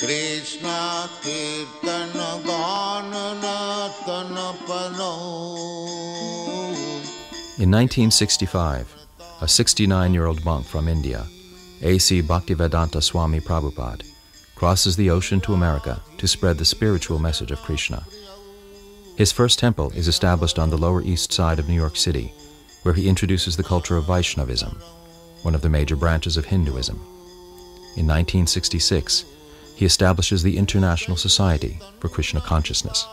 Krishna Kirtana Gana Tana Pano. In 1965, a 69-year-old monk from India, A.C. Bhaktivedanta Swami Prabhupada, crosses the ocean to America to spread the spiritual message of Krishna. His first temple is established on the Lower East Side of New York City, where he introduces the culture of Vaishnavism, one of the major branches of Hinduism. In 1966, he establishes the International Society for Krishna Consciousness.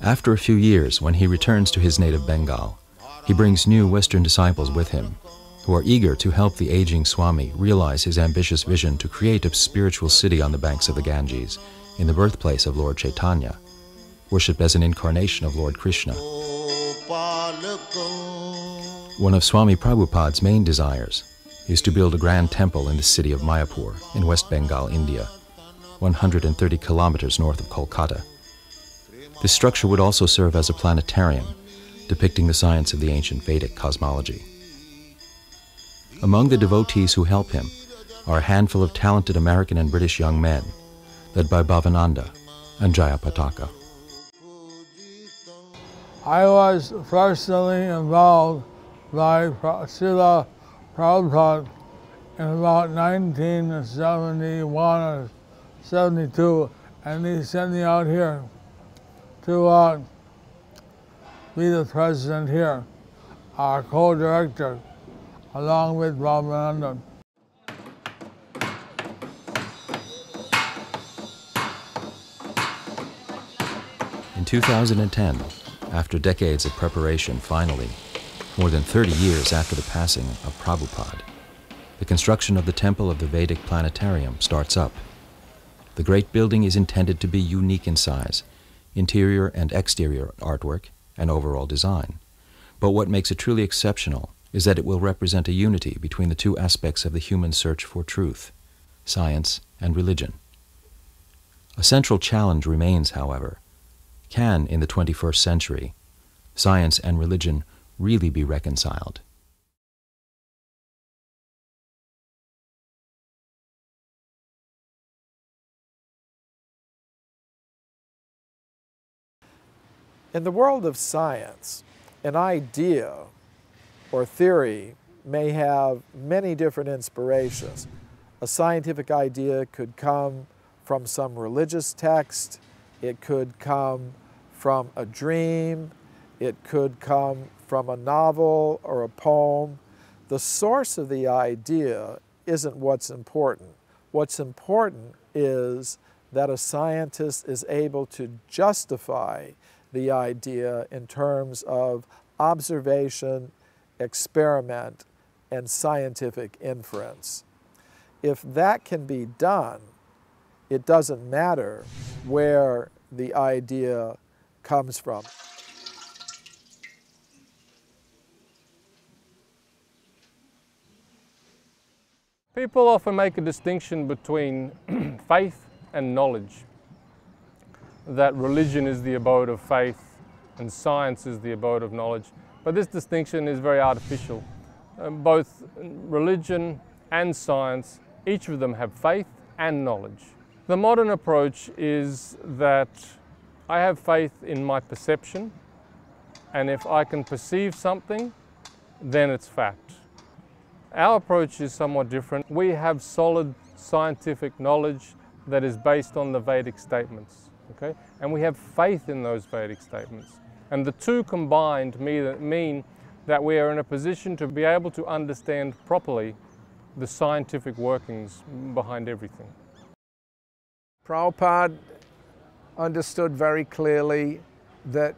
After a few years, when he returns to his native Bengal, he brings new Western disciples with him, who are eager to help the aging Swami realize his ambitious vision to create a spiritual city on the banks of the Ganges, in the birthplace of Lord Chaitanya, worshipped as an incarnation of Lord Krishna. One of Swami Prabhupada's main desires is to build a grand temple in the city of Mayapur in West Bengal, India, 130 kilometers north of Kolkata. This structure would also serve as a planetarium, depicting the science of the ancient Vedic cosmology. Among the devotees who help him are a handful of talented American and British young men, led by Bhavananda and Jayapataka. I was personally involved by Srila Prabhupada in about 1971 or 72, and he sent me out here to be the president here, our co-director, along with Bhavananda. In 2010, after decades of preparation, finally, more than 30 years after the passing of Prabhupada, the construction of the Temple of the Vedic Planetarium starts up. The great building is intended to be unique in size, interior and exterior artwork, and overall design. But what makes it truly exceptional is that it will represent a unity between the two aspects of the human search for truth, science and religion. A central challenge remains, however. Can, in the 21st century, science and religion really be reconciled? In the world of science, an idea or theory may have many different inspirations. A scientific idea could come from some religious text, it could come from a dream, it could come from a novel or a poem. The source of the idea isn't what's important. What's important is that a scientist is able to justify the idea in terms of observation, experiment, and scientific inference. If that can be done, it doesn't matter where the idea comes from. People often make a distinction between faith and knowledge, that religion is the abode of faith and science is the abode of knowledge. But this distinction is very artificial. Both religion and science, each of them have faith and knowledge. The modern approach is that I have faith in my perception, and if I can perceive something, then it's fact. Our approach is somewhat different. We have solid scientific knowledge that is based on the Vedic statements, okay? And we have faith in those Vedic statements. And the two combined mean that we are in a position to be able to understand properly the scientific workings behind everything. Prabhupada understood very clearly that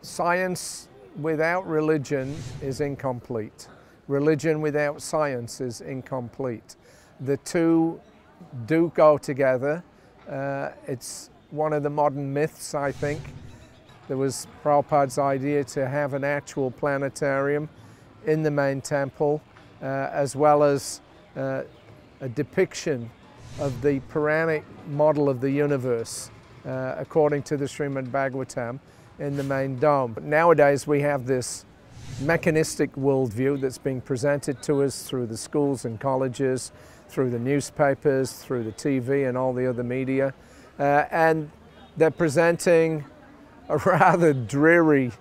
science without religion is incomplete. Religion without science is incomplete. The two do go together. It's one of the modern myths, I think. There was Prabhupada's idea to have an actual planetarium in the main temple, as well as a depiction of the Puranic model of the universe, according to the Srimad Bhagavatam, in the main dome. But nowadays we have this mechanistic worldview that's being presented to us through the schools and colleges through the newspapers, through the TV and all the other media. And they're presenting a rather dreary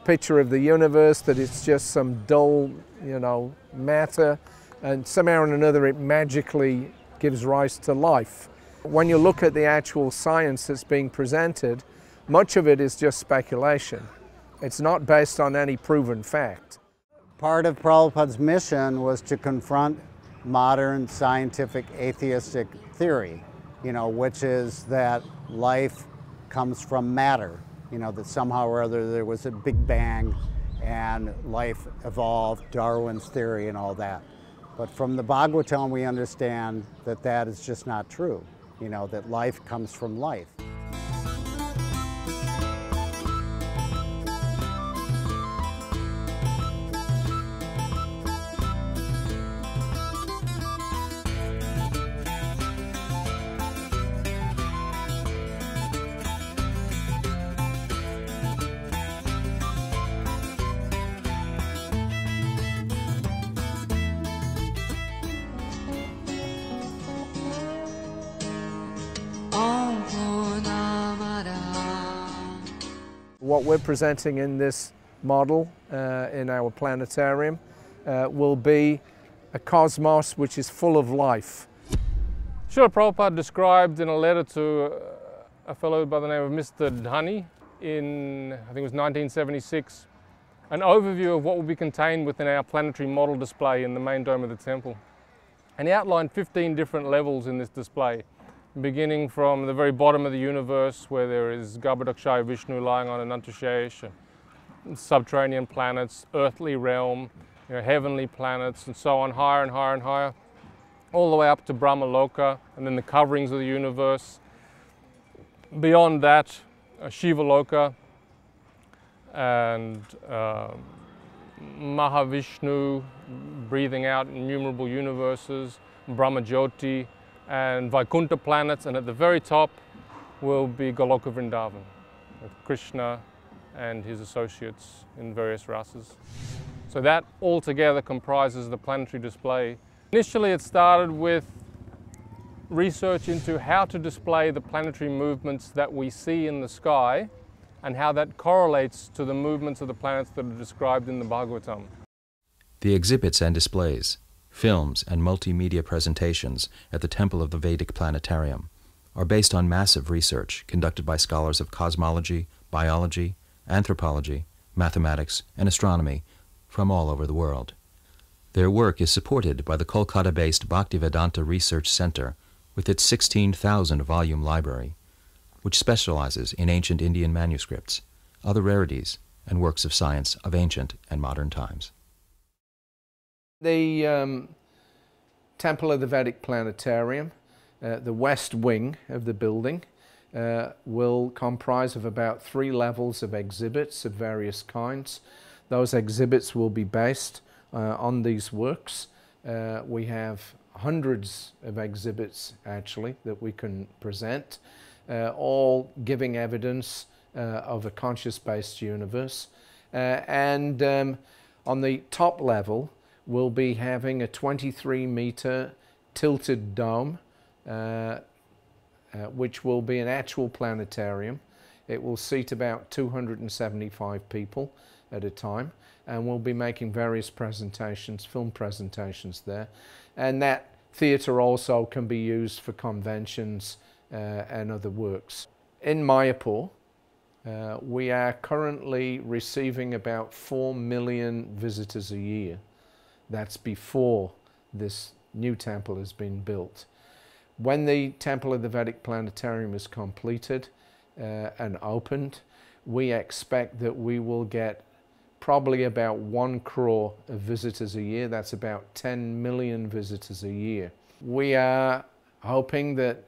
picture of the universe, that it's just some dull, matter, and somehow or another it magically gives rise to life. When you look at the actual science that's being presented, much of it is just speculation. It's not based on any proven fact. Part of Prabhupada's mission was to confront modern scientific atheistic theory, which is that life comes from matter, that somehow or other there was a big bang and life evolved, Darwin's theory and all that. But from the Bhagavatam we understand that that is just not true, that life comes from life. What we're presenting in this model in our planetarium will be a cosmos which is full of life. Srila Prabhupada described in a letter to a fellow by the name of Mr. Dhani in, I think it was 1976, an overview of what will be contained within our planetary model display in the main dome of the temple. And he outlined 15 different levels in this display, beginning from the very bottom of the universe, where there is Garbhodakshaya Vishnu lying on Anantashesh, subterranean planets, earthly realm, heavenly planets, and so on, higher and higher and higher, all the way up to Brahma Loka, and then the coverings of the universe. Beyond that, Shiva Loka and Mahavishnu breathing out innumerable universes, Brahma Jyoti, and Vaikuntha planets, and at the very top will be Goloka Vrindavan, with Krishna and his associates in various rasas. So that altogether comprises the planetary display. Initially it started with research into how to display the planetary movements that we see in the sky and how that correlates to the movements of the planets that are described in the Bhagavatam. The exhibits and displays, films and multimedia presentations at the Temple of the Vedic Planetarium are based on massive research conducted by scholars of cosmology, biology, anthropology, mathematics, and astronomy from all over the world. Their work is supported by the Kolkata-based Bhaktivedanta Research Center with its 16,000-volume library, which specializes in ancient Indian manuscripts, other rarities, and works of science of ancient and modern times. The Temple of the Vedic Planetarium, the west wing of the building, will comprise of about 3 levels of exhibits of various kinds. Those exhibits will be based on these works. We have hundreds of exhibits actually that we can present, all giving evidence of a conscious-based universe. And on the top level, we'll be having a 23-meter tilted dome, which will be an actual planetarium. It will seat about 275 people at a time, and we'll be making various presentations, film presentations there. And that theatre also can be used for conventions and other works. In Mayapur, we are currently receiving about 4 million visitors a year. That's before this new temple has been built. When the Temple of the Vedic Planetarium is completed and opened, we expect that we will get probably about 1 crore of visitors a year. That's about 10 million visitors a year. We are hoping that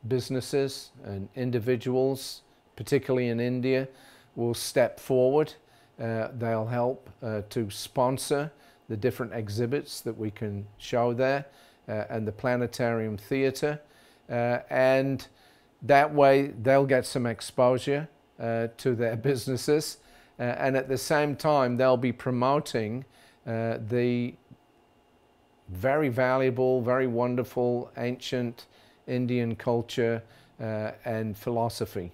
businesses and individuals, particularly in India, will step forward. They'll help to sponsor the different exhibits that we can show there and the planetarium theatre, and that way they'll get some exposure to their businesses, and at the same time they'll be promoting the very valuable, very wonderful, ancient Indian culture and philosophy.